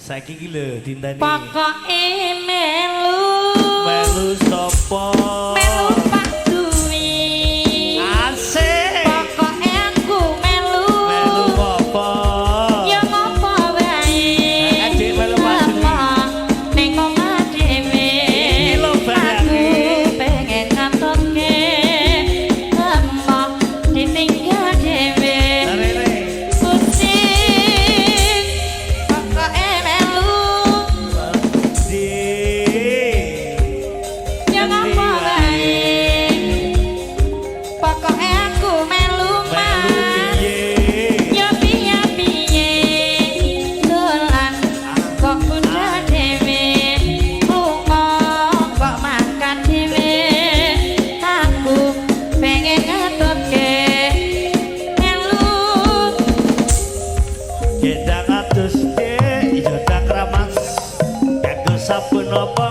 saiki iki lho dinteni. Pokoke melu. Melu sapa? Melu Pak Dwi. Asik. Pokoke aku melu. Melu apa? Ya ngopo wae. Adik melu Pak Dwi. Ning omah dhewe. Iki lho barake. Aku pengen ngatoke. Lemah ditinggal dhewe. Arene. Kucing. Pokoke melu. Di. Ya ngopo wae. Pokoke aku melu Melu Mas. piye? Ya piye-piye dolan kok bunda dhewe lunga kok makan dhewe aku pengen ngatutke melu Gendang atus ke ijo tak ramas. Kanggo sabun apa